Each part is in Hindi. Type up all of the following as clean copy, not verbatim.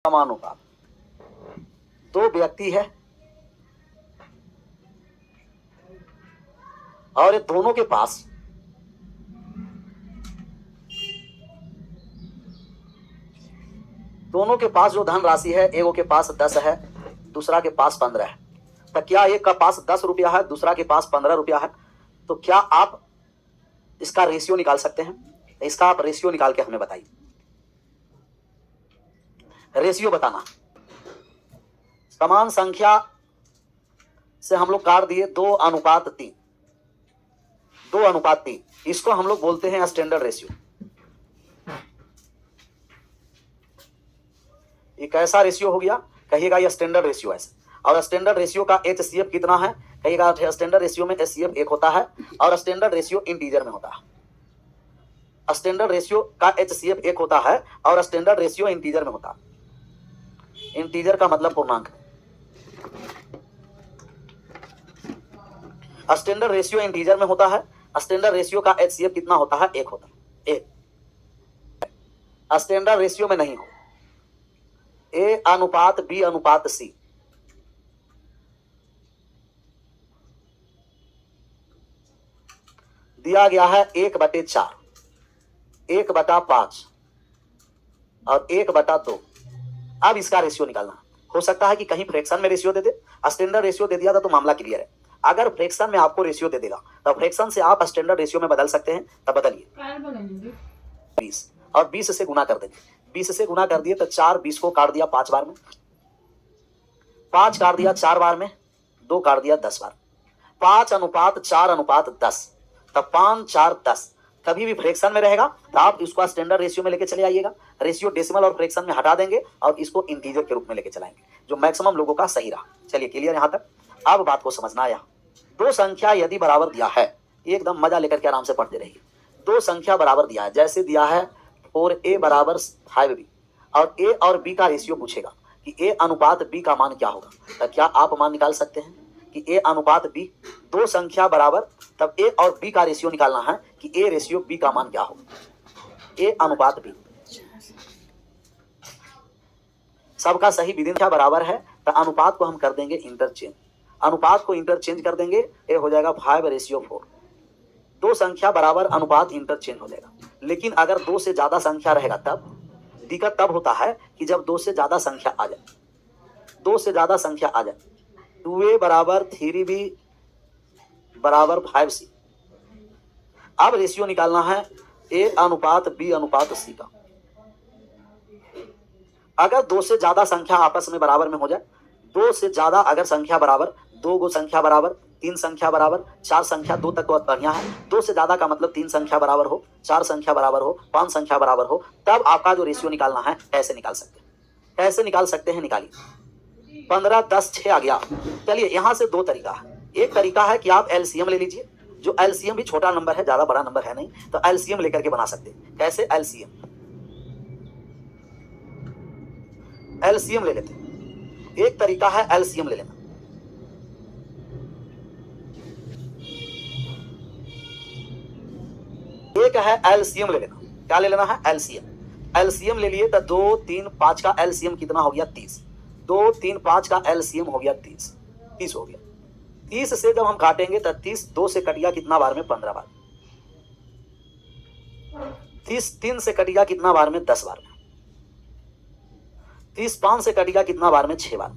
समानुपात। दो व्यक्ति है और ये दोनों के पास जो धनराशि है, एगो के पास 10 है, दूसरा के पास 15 है। तो क्या एक का पास 10 रुपया है, दूसरा के पास 15 रुपया है, तो क्या आप इसका रेशियो निकाल सकते हैं? इसका आप रेशियो निकाल के हमें बताइए। रेशियो बताना। समान संख्या से हम लोग काट दिए 2:3। 2:3 इसको हम लोग बोलते हैं स्टैंडर्ड रेशियो। ये कैसा रेशियो हो गया? कहिएगा ये स्टैंडर्ड रेशियो है। और स्टैंडर्ड रेशियो का HCF कितना है? कहिएगा स्टैंडर्ड रेशियो में HCF 1 होता है और स्टैंडर्ड रेशियो इंटीजर में होता है। स्टैंडर्ड रेशियो का HCF 1 होता है और स्टैंडर्ड रेशियो इंटीजर में होता है। इंटीजर का मतलब पूर्णांक। स्टैंडर्ड रेशियो इंटीजर में होता है। स्टैंडर्ड रेशियो का HCF कितना होता है? 1 होता है। 1 स्टैंडर्ड रेशियो में नहीं हो। A/B/C दिया गया है 1/4, 1/5 और 1/2। अब इसका रेशियो निकालना। हो सकता है कि कहीं फ्रैक्शन में रेशियो दे दे। स्टैंडर्ड रेशियो दे दिया था तो मामला क्लियर है। अगर फ्रैक्शन में आपको रेशियो दे देगा तो फ्रैक्शन से आप स्टैंडर्ड रेशियो में बदल सकते हैं। तब बदलिए 20 और 20 से गुना कर देंगे। 20 से गुना कर दिए तो 4 20 को काट दिया 5 बार में, 5 काट दिया 4 बार में, 2 काट दिया 10 बार। 5:4:10 तब 5 4 10। कभी भी फ्रैक्शन में रहेगा तो आप इसको स्टैंडर्ड रेशियो में लेके चले आइएगा। रेशियो डेसिमल और फ्रैक्शन में हटा देंगे और इसको इंटीजर के रूप में लेके चलाएंगे, जो मैक्सिमम लोगों का सही रहा। चलिए क्लियर यहां तक? अब बात को समझना आया। दो संख्या यदि बराबर दिया है, एकदम मजा लेकर के आराम से पढ़ते रहिए। दो संख्या बराबर दिया है, जैसे दिया है 4A = 5B और A और B का रेशियो पूछेगा कि A/B का मान क्या होगा। तो क्या आप मान निकाल सकते हैं कि A/B? दो संख्या बराबर, तब A और B का रेशियो निकालना है कि A/B का मान क्या होगा। A/B सबका सही विधि क्या बराबर है, तो अनुपात को हम कर देंगे इंटरचेंज। अनुपात को इंटरचेंज कर देंगे, ये हो जाएगा 5/4। दो संख्या बराबर, अनुपात इंटरचेंज हो जाएगा। लेकिन अगर 2 से ज्यादा संख्या रहेगा तब दिक्कत तब होता है कि जब 2 से ज्यादा संख्या आ जाए। 2 से ज्यादा संख्या आ जाए, 2A = 3B = 5C। अब रेशियो निकालना है A/B/C का। अगर 2 से ज्यादा संख्या आपस में बराबर में हो जाए, 2 से ज्यादा अगर संख्या बराबर, 2 गो संख्या बराबर, 3 संख्या बराबर, 4 संख्या 2 तक बहुत बढ़िया है। 2 से ज्यादा का मतलब 3 संख्या बराबर हो, 4 संख्या बराबर हो, 5 संख्या बराबर हो, तब आपका जो रेशियो निकालना है कैसे निकाल सकते हैं? कैसे निकाल सकते हैं? निकालिए। 15 10 6 आ गया। चलिए यहां से 2 तरीका है। एक तरीका है कि आप LCM ले लीजिए, जो LCM भी छोटा नंबर है, ज्यादा बड़ा नंबर है नहीं, तो LCM लेकर के बना सकते हैं। कैसे? LCM ले लेते हैं। एक तरीका है LCM ले लेना। एक है LCM ले लेना। क्या ले लेना है? LCM ले लिए तो 2 3 5 का LCM कितना हो गया? 30। 2 3 5 का LCM हो गया 30 हो गया। 30 से जब हम काटेंगे तो 30 2 से कट गया कितना बार में? 15 बार। 30 3 से कट गया कितना बार में? 10 बार में। 30 5 से कट गया कितना बार में? 6 बार।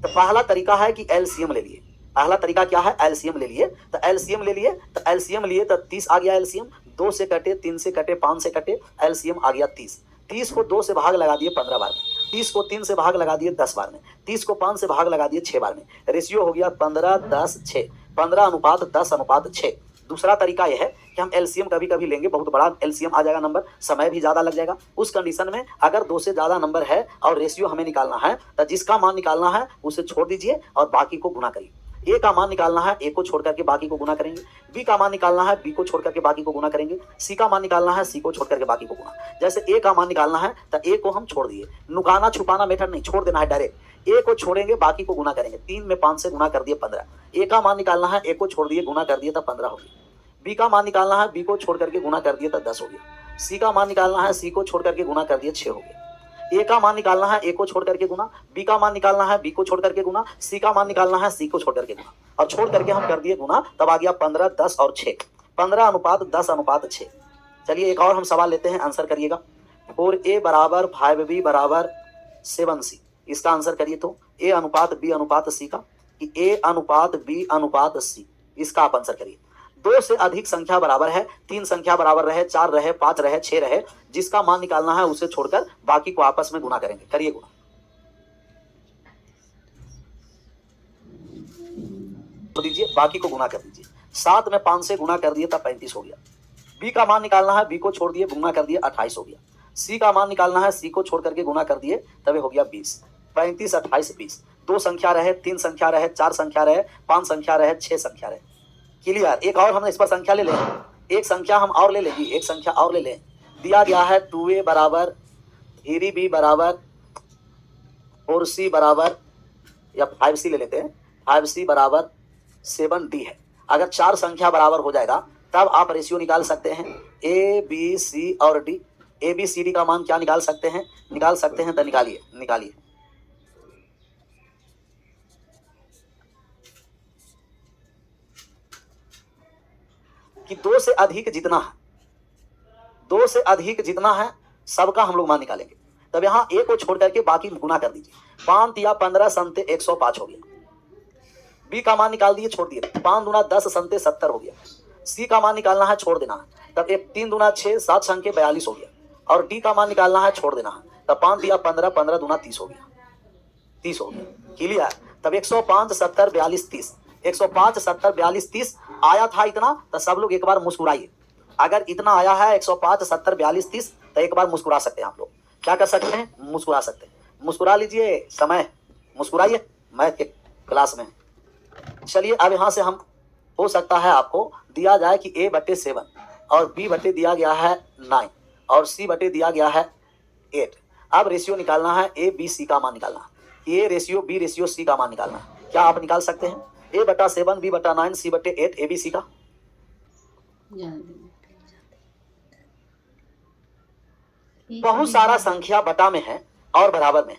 तो पहला तरीका है कि LCM ले लिए। पहला तरीका क्या है? LCM ले लिए। तो LCM ले लिए तो LCM लिए तो 30 आ गया LCM। 2 से कटे, 3 से कटे, 5 से कटे, LCM आ गया 30। 30 को 2 से भाग लगा दिए 15 बार में, 30 को 3 से भाग लगा दिए 10 बार में, 30 को 5 से भाग लगा दिए 6 बार में। रेशियो हो गया 15 10 6, 15:10:6। दूसरा तरीका यह है कि हम LCM कभी कभी लेंगे, बहुत बड़ा LCM आ जाएगा नंबर, समय भी ज्यादा लग जाएगा। उस कंडीशन में अगर 2 से ज्यादा नंबर है और रेशियो हमें निकालना है, तो जिसका मान निकालना है उसे छोड़ दीजिए और बाकी को गुना करिए। A का मान निकालना है, A को छोड़ करके बाकी को गुना करेंगे। B का मान निकालना है, B को छोड़ करके बाकी को गुना करेंगे। C का मान निकालना है, C को छोड़ करके बाकी को गुना। जैसे A का मान निकालना है तो A को हम छोड़ दिए, नुकाना छुपाना मेथड नहीं, छोड़ देना है डायरेक्ट। A को छोड़ेंगे, बाकी को गुना करेंगे। 3 में 5 से गुना कर दिए 15। A का मान निकालना है, A को छोड़ दिए, गुना कर दिए तो 15 हो गया। B का मान निकालना है, B को छोड़ करके गुना कर दिए तो 10 हो गया। C का मान निकालना है, C को छोड़ करके गुना कर दिए 6 हो गया। ए का मान निकालना है ए को छोड़ करके गुना, बी का मान निकालना है बी को छोड़ करके गुना, सी का मान निकालना है सी को छोड़ करके गुना, और छोड़ करके हम कर दिए गुना, तब आ गया 15, 10 और 6, 15:10:6। चलिए एक और हम सवाल लेते हैं, आंसर करिएगा। 4A बराबर 5B बराबर 7C, इसका आंसर करिए। तो A अनुपात B अनुपात C का, कि A अनुपात B अनुपात C, इसका आप आंसर करिए। 2 से अधिक संख्या बराबर है, 3 संख्या बराबर रहे, 4 रहे, 5 रहे, 6 रहे, जिसका मान निकालना है उसे छोड़कर बाकी को आपस में गुना करेंगे। करिए गुना, तो दीजिए बाकी को गुना कर दीजिए। 7 में 5 से गुना कर दिए तब 35 हो गया। बी का मान निकालना है, बी को छोड़ दिए गुना कर दिए 28 हो गया। सी का मान निकालना है, सी को छोड़ करके गुना कर दिए तभी हो गया 20। 35, 28, 20। 2 संख्या रहे, 3 संख्या रहे, 4 संख्या रहे, 5 संख्या रहे, 6 संख्या रहे। क्लियर। एक और हम इस पर संख्या ले लें, एक संख्या हम और ले लेंगे, एक संख्या और ले लें। दिया गया है 2A बराबर 3B बराबर 4C बराबर, या 5C ले लेते हैं, 5C बराबर 7D है। अगर 4 संख्या बराबर हो जाएगा तब आप रेशियो निकाल सकते हैं A, B, C और D। A, B, C, D का मान क्या निकाल सकते हैं? निकाल सकते हैं तो निकालिए, निकालिए। कि 2 से अधिक जितना है, 2 से अधिक जितना है सबका हम लोग मान निकालेंगे। तब यहाँ A को छोड़ करके बाकी गुना कर दीजिए। 5 या 15 संते 105 हो गया। B का मान निकाल दिए, छोड़ दिए, 5 दूना 10 संते 70 हो गया। C का मान निकालना है, छोड़ देना है, तब 3 दूना 6, 7 संख्या 42 हो गया। और D का मान निकालना है, छोड़ देना है, तब 5 दिया 15, 15 दूना 30 हो गया, 30 हो गया। क्लियर। तब 105, 70, 42, 30, 105, 70, 42, 30 आया था इतना, तो सब लोग एक बार मुस्कुराइए। अगर इतना आया है 105, 70, 42, 30 तो एक बार मुस्कुरा सकते हैं आप लोग। क्या कर सकते हैं? मुस्कुरा सकते हैं। मुस्कुरा लीजिए, समय मुस्कुराइए, मैथ के क्लास में। चलिए अब यहाँ से हम, हो सकता है आपको दिया जाए कि A/7 और B बटे दिया गया है 9 और C बटे दिया गया है 8। अब रेशियो निकालना है, A, B, C का मान निकालना है। A ratio B ratio C का मान निकालना है। क्या आप निकाल सकते हैं? A/7, B/9, C/8, A, B, C का। बहुत सारा संख्या बटा में है और बराबर में,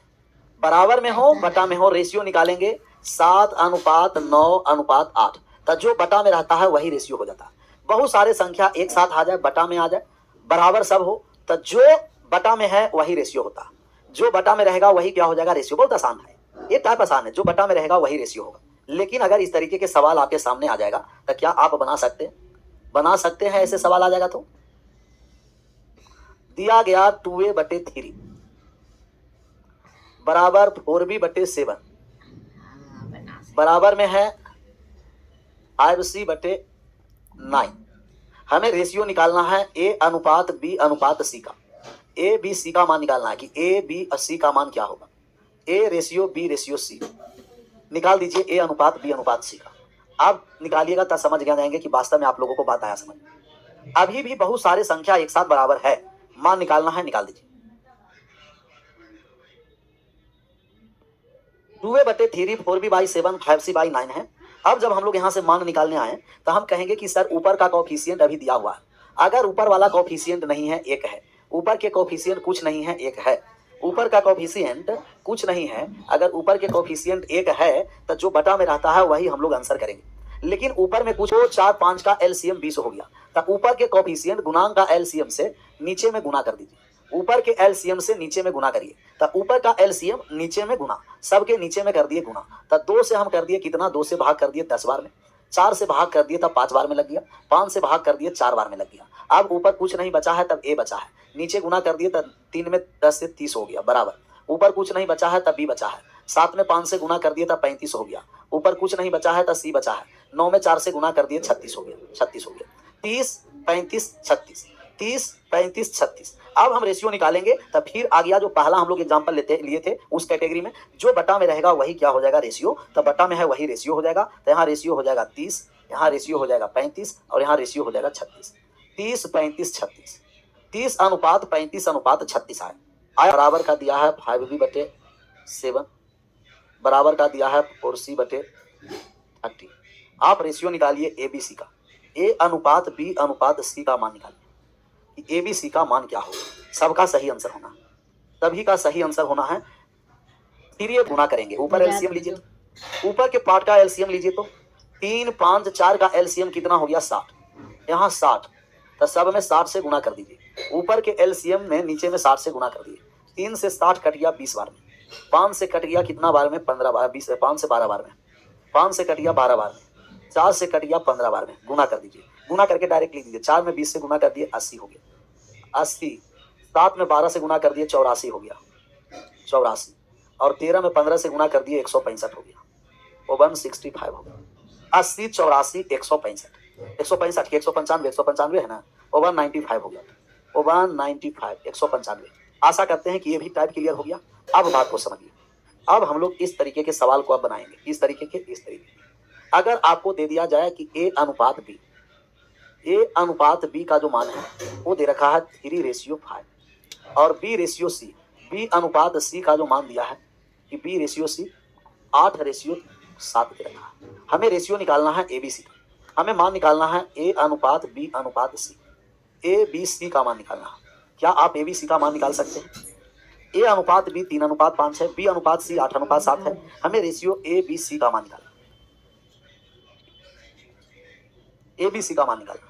बराबर में हो बटा में हो, रेशियो निकालेंगे 7:9:8। तो जो बटा में रहता है वही रेशियो हो जाता है। बहुत सारे संख्या एक साथ आ जाए, बटा में आ जाए, बराबर सब हो, तो जो बटा में है वही रेशियो होता है। जो बटा में रहेगा वही क्या हो जाएगा? रेशियो। बहुत आसान है, ये टाइप आसान है। जो बटा में रहेगा वही रेशियो होगा। लेकिन अगर इस तरीके के सवाल आपके सामने आ जाएगा तो क्या आप बना सकते हैं? बना सकते हैं। ऐसे सवाल आ जाएगा तो दिया गया 2A/3 बराबर 4B/7 बराबर में है 5C/9। हमें रेशियो निकालना है A अनुपात B अनुपात C का। A, B, C का मान निकालना है कि A, B और C का मान क्या होगा। A ratio B ratio C निकाल दीजिए, A अनुपात B अनुपात C का। अब निकालिएगा तब समझ जाएंगे कि वास्तव में आप लोगों को बात आया समझ। अभी भी बहुत सारे संख्या एक साथ बराबर है, मान निकालना है, निकाल दीजिए। 2A/3 4B/7 5C/9 है। अब जब हम लोग यहाँ से मान निकालने आए तो हम कहेंगे कि सर ऊपर का कोफिशिएंट अभी दिया हुआ है। अगर ऊपर वाला कोफिशिएंट नहीं है, एक है, ऊपर के कोफिशिएंट कुछ नहीं है, एक है, ऊपर का कोफिशिएंट कुछ नहीं है, अगर ऊपर के कोफिशिएंट एक है तो जो बटा में रहता है वही हम लोग आंसर करेंगे। लेकिन ऊपर में कुछ 4, 5 का एलसीएम 20 हो गया, तो ऊपर के कोफिशिएंट गुणांक का एलसीएम से नीचे में गुना कर दीजिए। ऊपर के एलसीएम से नीचे में गुना करिए, तब ऊपर का एलसीएम नीचे में गुना, सबके नीचे में कर दिए गुना। तब 2 से हम कर दिए कितना? 2 से भाग कर दिए 10 बार में, 4 से भाग कर दिए तब 5 बार में लग गया, 5 से भाग कर दिए 4 बार में लग गया। अब ऊपर कुछ नहीं बचा है तब A बचा है, नीचे गुना कर दिए तब 3 में 10 से 30 हो गया बराबर। ऊपर कुछ नहीं बचा है तब B बचा है, 7 में 5 से गुना कर दिए तब 35 हो गया। ऊपर कुछ नहीं बचा है तब C बचा है, 9 में 4 से गुना कर दिए 36 हो गया, 36 हो गया। 30, 35, 36, 30, 35, 36। अब हम रेशियो निकालेंगे तब फिर आ गया जो पहला हम लोग एग्जांपल लिए थे उस कैटेगरी में, जो बटा में रहेगा वही क्या हो जाएगा? रेशियो। तब बटा में है वही रेशियो हो जाएगा। तो यहाँ रेशियो हो जाएगा 30, यहाँ रेशियो हो जाएगा 35 और यहाँ रेशियो हो जाएगा 36। 30, 35, 36, 30 अनुपात 35 अनुपात 36 आया। बराबर का दिया है 5B/7 बराबर का दिया है 4C/30। आप रेशियो निकालिए ABC का। A अनुपात B अनुपात C का मान निकालिए कि ABC का मान क्या होगा। सबका सही आंसर होना। तभी का सही आंसर होना है। फिर ये गुना करेंगे, ऊपर एलसीएम लीजिए, ऊपर के पार्ट का एलसीएम लीजिए तो 3 5 4 का एलसीएम कितना हो गया 60, यहाँ 60, तो सब में 60 से गुना कर दीजिए। ऊपर के एलसीएम में नीचे में 60 से गुना कर दिए। 3 से 60 कट गया 20 बार में, 5 से कट गया कितना बार में 15 बार, 20 5 से 12 बार में, 5 से कट गया 12 बार में, 4 से कट गया 15 बार में, गुना कर दीजिए। गुना करके डायरेक्ट लिख दीजिए। 4 में 20 से गुना कर दिए 80 हो गया 80, 7 में 12 से गुना कर दिए 84 हो गया 84, और 13 में 15 से गुना कर दिए 165 हो गया, वो 165 हो गया। 80 84 165, 165 की 195 195 है ना, वो 195 हो गया, वो 195 195। आशा करते हैं कि ये भी टाइप क्लियर हो गया। अब बात को समझिए। अब हम लोग इस तरीके के सवाल को अब बनाएंगे, इस तरीके के। अगर आपको दे दिया जाए कि ए अनुपात बी का जो मान है वो दे रखा है 3:5 और B/C अनुपात C का जो मान दिया है कि B/C 8:7 दे रखा है। हमें रेशियो निकालना है ABC का, हमें मान निकालना है A अनुपात B अनुपात C, ABC का मान निकालना है। क्या आप ABC का मान निकाल सकते हैं? A अनुपात B 3:5 है, B अनुपात C 8:7 है। हमें रेशियो ABC का मान निकालना, ABC का मान निकालना,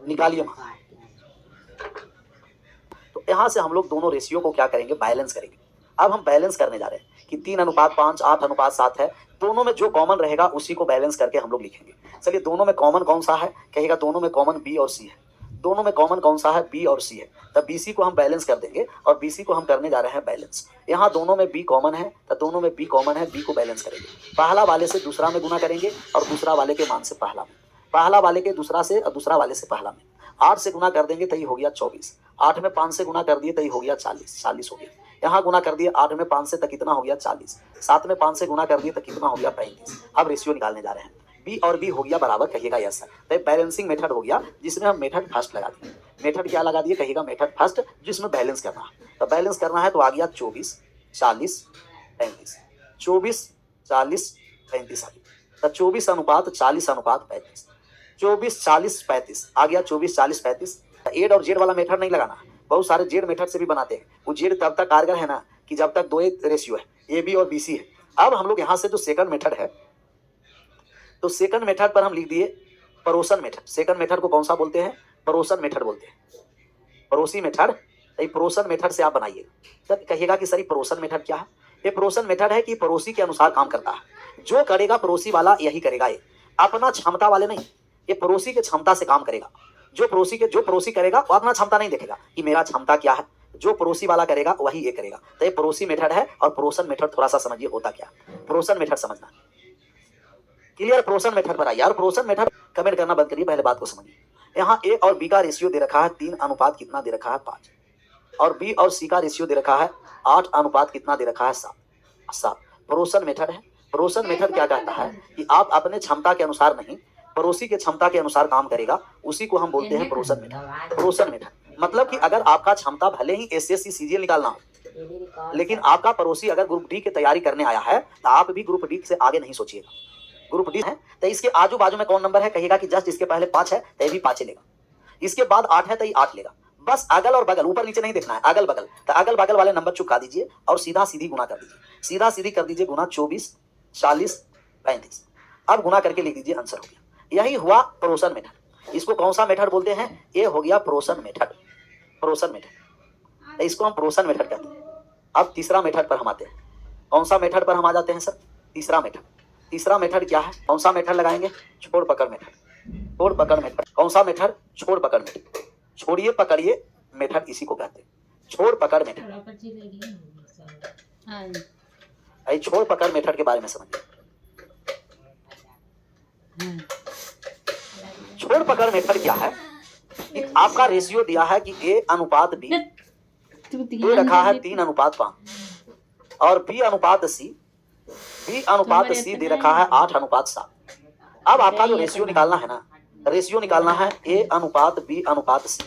निकालिए मान। तो यहां से हम लोग दोनों रेशियो को क्या करेंगे, बैलेंस करेंगे। अब हम बैलेंस करने जा रहे हैं कि 3:5 8:7 है, दोनों में जो कॉमन रहेगा उसी को बैलेंस करके हम लोग लिखेंगे। चलिए दोनों में कॉमन कौन सा है, कहेगा दोनों में कॉमन B और C है। दोनों में कॉमन कौन सा है, B और C है, तब BC को हम बैलेंस कर देंगे और BC को हम करने जा रहे हैं बैलेंस। यहाँ दोनों में B कॉमन है, तो दोनों में B कॉमन है, B को बैलेंस करेंगे। पहला वाले से दूसरा में गुना करेंगे और दूसरा वाले के मान से पहला में, पहला वाले के दूसरा से और दूसरा वाले से पहला में। 8 से गुना कर देंगे तो ये हो गया 24, 8 में 5 से गुना कर दिए तो ये हो गया 40 हो गया। यहाँ गुना कर दिए 8 में 5 से तो कितना हो गया 40, 7 में 5 से गुना कर दिए तो कितना हो गया 35। अब रेशियो निकालने जा रहे हैं, B और B हो गया बराबर, कहिएगा यस सर। तो बैलेंसिंग मेथड हो गया जिसमें हम मेथड फर्स्ट लगा दिए। मेथड क्या लगा दिए, कहिएगा मेथड फर्स्ट, जिसमें बैलेंस करना है। तो बैलेंस करना है तो आ गया 24 40 35, 24 40 35 आ गया। तो 24 अनुपात 40 अनुपात 35, 24 40 35 आ गया। 24 40 35 एड और जेड वाला मेथड नहीं लगाना, बहुत सारे जेड मेथड से भी बनाते हैं। वो जेड तब तक कारगर है ना कि जब तक 2 रेशियो है, AB और BC है। अब हम लोग यहाँ से जो सेकंड मेथड है, तो सेकंड मेथड पर हम लिख दिए पड़ोसन मेथड। सेकंड मेथड को कौन सा बोलते हैं, पड़ोसन मेथड बोलते हैं, पड़ोसी मेथड। पड़ोसन मेथड से आप बनाइएगा। तो कहिएगा कि सर पड़ोसन मेथड क्या है। ये पड़ोसन मेथड है कि पड़ोसी के अनुसार काम करता है, जो करेगा पड़ोसी वाला यही करेगा। ये अपना क्षमता वाले नहीं, ये पड़ोसी के क्षमता से काम करेगा। जो पड़ोसी करेगा वो अपना क्षमता नहीं देखेगा कि मेरा क्षमता क्या है, जो पड़ोसी वाला करेगा वही ये करेगा। तो ये पड़ोसी मेथड है। और पड़ोसन मेथड थोड़ा सा समझिए होता क्या, पड़ोसन मेथड समझना क्लियर। पड़ोसन मेथड पर आइए यार, पड़ोसन मेथड कमेंट करना बंद करिए, पहले बात को समझिए। यहाँ A और B का रेशियो दे रखा है 3 अनुपात कितना दे रखा है 5, और B और C का रेशियो दे रखा है 8 अनुपात कितना दे रखा है 7। पड़ोसन मेथड है। पड़ोसन मेथड क्या कहता है कि आप अपने क्षमता के अनुसार नहीं, पड़ोसी के क्षमता के अनुसार काम करेगा, उसी को हम बोलते हैं पड़ोसन मेथड। पड़ोसन मेथड मतलब कि अगर आपका क्षमता भले ही SSC CGL निकालना हो, लेकिन आपका पड़ोसी अगर ग्रुप डी की तैयारी करने आया है तो आप भी ग्रुप डी से आगे नहीं सोचिएगा। ग्रुप डी है तो इसके आजू बाजू में कौन नंबर है, कहिएगा कि जस्ट इसके पहले 5 है तो ये भी 5 लेगा, इसके बाद 8 है तो ये 8 लेगा। बस अगल और बगल, ऊपर नीचे नहीं देखना है, अगल बगल। तो अगल बगल वाले नंबर चुका दीजिए और सीधा सीधी गुना कर दीजिए, सीधा सीधी कर दीजिए गुना 24 40 35। अब गुना करके लिख दीजिए, आंसर हो गया। यही हुआ पड़ोसन मेथड। इसको कौन सा मेथड बोलते हैं, ये हो गया पड़ोसन मेथड। पड़ोसन मेथड तो इसको हम पड़ोसन मेथड कहते हैं। अब तीसरा मेथड पर हम आते हैं। कौन सा मेथड पर हम आ जाते हैं सर, तीसरा मेथड। तीसरा मेथड क्या है, कौन सा मेथड लगाएंगे, छोड़ पकड़ मेथड। छोड़ पकड़ मेथड कौन सा मेथड, छोड़ पकड़ मेथड, छोड़िए पकड़िए मेथड इसी को कहते हैं, छोड़ पकड़ मेथड। छोड़ पकड़ मेथड के बारे में समझिए। छोड़ पकड़ मेथड क्या है कि आपका रेशियो दिया है कि A अनुपात B दे रखा है 3 अनुपात 5 और B अनुपात C दे रखा है 8 अनुपात 7। अब आपका जो रेशियो निकालना है ना, रेशियो निकालना है A अनुपात B अनुपात C,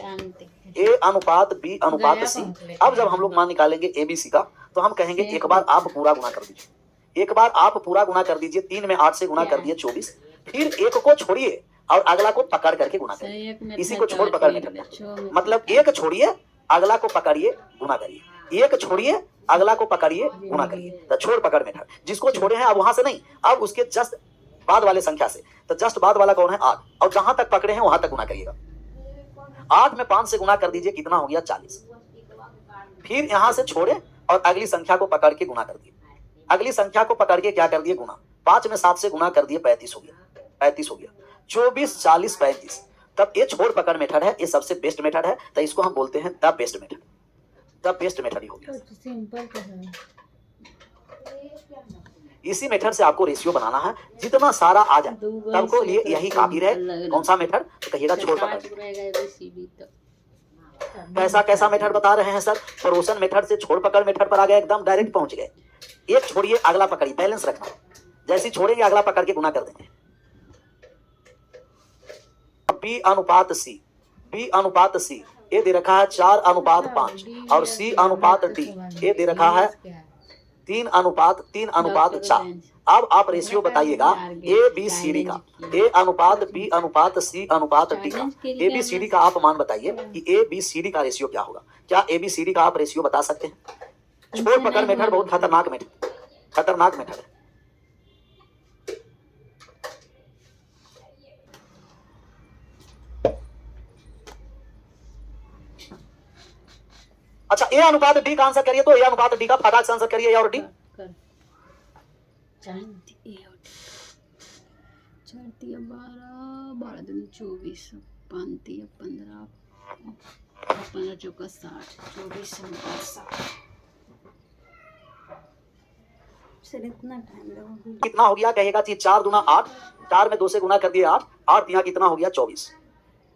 A अनुपात B अनुपात C। अब जब हम लोग मान निकालेंगे ABC का तो हम कहेंगे एक बार आप पूरा गुना कर दीजिए, एक बार आप पूरा गुना कर दीजिए। 3 में 8 से गुना कर दिए 24, फिर एक को छोड़िए और अगला को पकड़ करके गुना करिए, इसी को छोड़ पकड़ मेथड। मतलब एक छोड़िए अगला को पकड़िए गुना करिए, एक छोड़िए अगला को पकड़िए गुना करिए। तो छोड़ पकड़ मेथड, जिसको छोड़े हैं अब वहां से नहीं, अब उसके जस्ट बाद वाले संख्या से। तो जस्ट बाद वाला कौन है 8, और जहां तक पकड़े हैं वहां तक गुना करिएगा। 8 में 5 से गुना कर दीजिए, कितना हो गया 40। फिर यहां से छोड़े और अगली संख्या को पकड़ के गुना कर दिए, अगली संख्या को पकड़ के क्या कर दिए गुना। 5 में 7 से गुना कर दिए 35 हो गया, 35 हो गया। 24 40 35। तब ये छोड़ पकड़ मेथड है, ये सबसे बेस्ट मेथड है, तो इसको हम बोलते हैं the best method. The best method ही हो गया। सिंपल तो है। इसी मेथड से आपको रेशियो बनाना है, जितना सारा आ जाए सबको लिए यही काफी रहे। कौन सा मेथड तो कहिएगा छोड़ पकड़। कैसा कैसा मेथड बता रहे हैं सर? पड़ोसन मेथड से छोड़ पकड़ मेथड पर आ गए, एकदम डायरेक्ट पहुंच गए। एक छोड़िए अगला पकड़िए, बैलेंस रखना, जैसे छोड़ेंगे अगला पकड़ के गुना कर देंगे। बी अनुपात सी, बी अनुपात सी ये दे रखा है 4 अनुपात 5, और सी अनुपात डी ये दे रखा है 3 अनुपात 4। अब आप रेशियो बताइएगा ए बी सी डी का, ए अनुपात बी अनुपात सी अनुपात डी का। ए बी सी डी का आप मान बताइए कि ए बी सी डी का रेशियो क्या होगा। क्या ए बी सी डी का आप रेशियो बता सकते हैं? छोड़ पकड़ मेथड बहुत खतरनाक मेथड, खतरनाक मेथड है। अच्छा, ए अनुपात डी का आंसर करिए, तो ए अनुपात डी का फटाक से आंसर करिए। ए और डी 4 3 12 12 दूनी 24 5 3 15 15 चौका 60 24 60। सर इतना टाइम लगा। कितना हो गया कहेगा? 4 दूना 8, 4 में 2 से गुना कर दिए 8, 8 यहाँ कितना हो गया 24,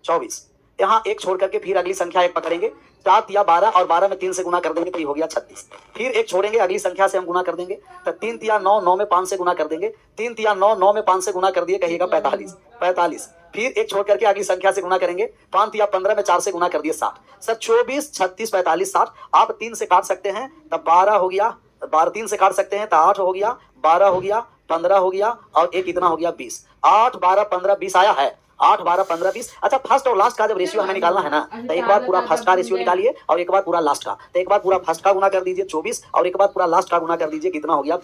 24। यहाँ एक छोड़ करके फिर अगली संख्या एक पकड़ेंगे, 7 या 12, और 12 में 3 से गुना कर देंगे तो ये हो गया 36। फिर एक छोड़ेंगे अगली संख्या से हम गुना कर देंगे, तो 3 या 9, 9 में 5 से गुना कर देंगे, 3 या 9, 9 में 5 से गुना कर दिए कहिएगा 45, 45। फिर एक छोड़ करके अगली संख्या से गुना करेंगे, 5 या 15 में 4 से गुना कर दिए 60। सर 24 36 45 60 आप 3 से काट सकते हैं, तब 12 हो गया, 12 3 से काट सकते हैं तो 8 हो गया, 12 हो गया, 15 हो गया, और एक कितना हो गया 20। 8 12 15 20 आया है, 8 12 15 20। अच्छा, फर्स्ट और लास्ट का जब रेशियो हमें निकालना है ना, तो एक बार पूरा फर्स्ट का रेशियो निकालिए और एक बार पूरा लास्ट का। तो एक बार पूरा फर्स्ट का गुना कर दीजिए 24, और एक बार पूरा लास्ट का गुना कर दीजिए, कितना हो गया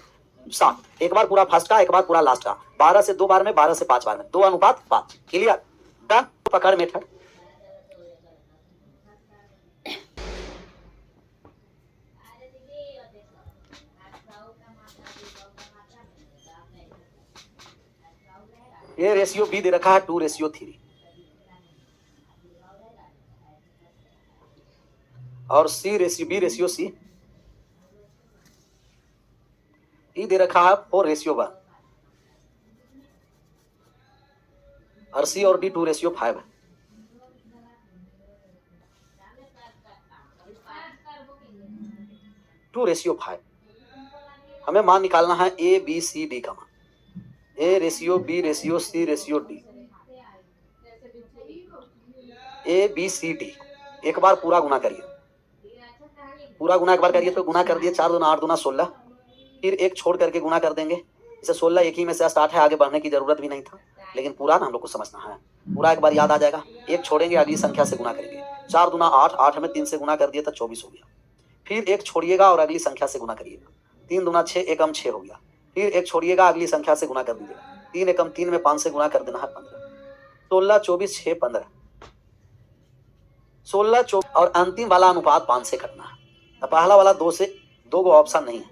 7। एक बार पूरा फर्स्ट का, एक बार पूरा लास्ट का। 12 से 2 बार में, 12 से 5 बार में, 2 अनुपात 5। क्लियर? डन। पकड़ मेथड। ये रेशियो बी दे रखा है 2:3, और सी रेशियो बी रेशियो सी ई दे रखा है 4:1, और सी और डी 2:5 है। टू रेशियो 5 हमें मान निकालना है ए बी सी डी का मान। A ratio B ratio C ratio D, A B C D. एक बार पूरा गुना करिए, पूरा गुना एक बार करिए तो गुना कर दिए, 4 दूना 8 दूना 16। फिर एक छोड़ करके गुना कर देंगे, इसे 16 एक ही में से स्टार्ट है, आगे बढ़ने की जरूरत भी नहीं था, लेकिन पूरा ना हम लोग को समझना है, पूरा एक बार याद आ जाएगा। एक छोड़ेंगे अगली संख्या से गुना करेंगे, 4 दूना 8, 8 में 3 से गुना कर दिया तो 24 हो गया। फिर एक छोड़िएगा और अगली संख्या से गुना करिएगा, 3 दूना 6, 1 6 हो गया। फिर एक छोड़िएगा अगली संख्या से गुना कर दीजिएगा, 3 1 3 में 5 से गुना कर देना है 15, 16 24 6 15, 16 24, और अंतिम वाला अनुपात 5 से कटना है। तो पहला वाला 2 से, 2 को ऑप्शन नहीं है,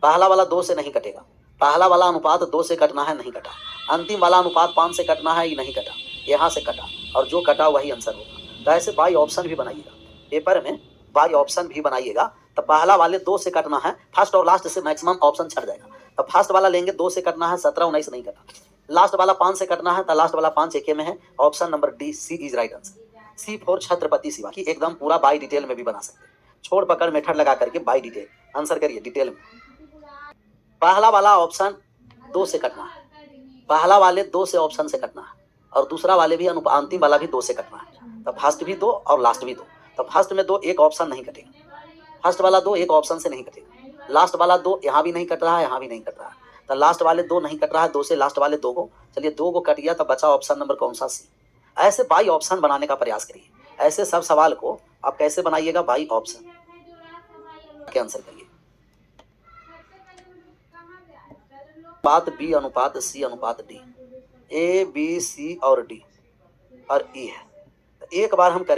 पहला वाला 2 से नहीं कटेगा, पहला वाला अनुपात 2 से कटना है, नहीं कटा। अंतिम वाला अनुपात 5 से कटना है, ये नहीं कटा, यहाँ से कटा, और जो कटा वही आंसर होगा। तो ऐसे बाई ऑप्शन भी बनाइएगा, पेपर में बाई ऑप्शन भी बनाइएगा। तो पहला वाले 2 से कटना है, फर्स्ट और लास्ट से मैक्सिमम ऑप्शन छट जाएगा। तो फर्स्ट वाला लेंगे 2 से कटना है, 17 19 नहीं कटा। लास्ट वाला 5 से कटना है, तो लास्ट वाला 5 एक में है, option number D C is right answer. C for Chhatrapati Shiva की एकदम पूरा बाई डिटेल में भी बना सकते हैं, छोड़ पकड़ मेथड लगा करके बाई डिटेल आंसर करिए डिटेल में। पहला वाला ऑप्शन 2 से कटना है, पहला वाले 2 से ऑप्शन से कटना है, और दूसरा वाले भी अंतिम वाला भी 2 से कटना है। तो फर्स्ट भी 2 और लास्ट भी 2। तो फर्स्ट में 2 एक ऑप्शन नहीं कटेगा, फर्स्ट वाला 2 एक ऑप्शन से नहीं कटेगा, लास्ट वाला 2 यहाँ भी नहीं कट रहा है, यहाँ भी नहीं कट रहा है। तो लास्ट वाले 2 नहीं कट रहा है, 2 से लास्ट वाले 2 को, चलिए 2 को कट गया, तो बचा ऑप्शन नंबर कौन सा? सी। ऐसे बाई ऑप्शन बनाने का प्रयास करिए। ऐसे सब सवाल को आप कैसे बनाइएगा बाई ऑप्शन के आंसर करिए। अनुपात बी अनुपात सी अनुपात डी, ए बी सी और डी और ई है। एक बार हम करें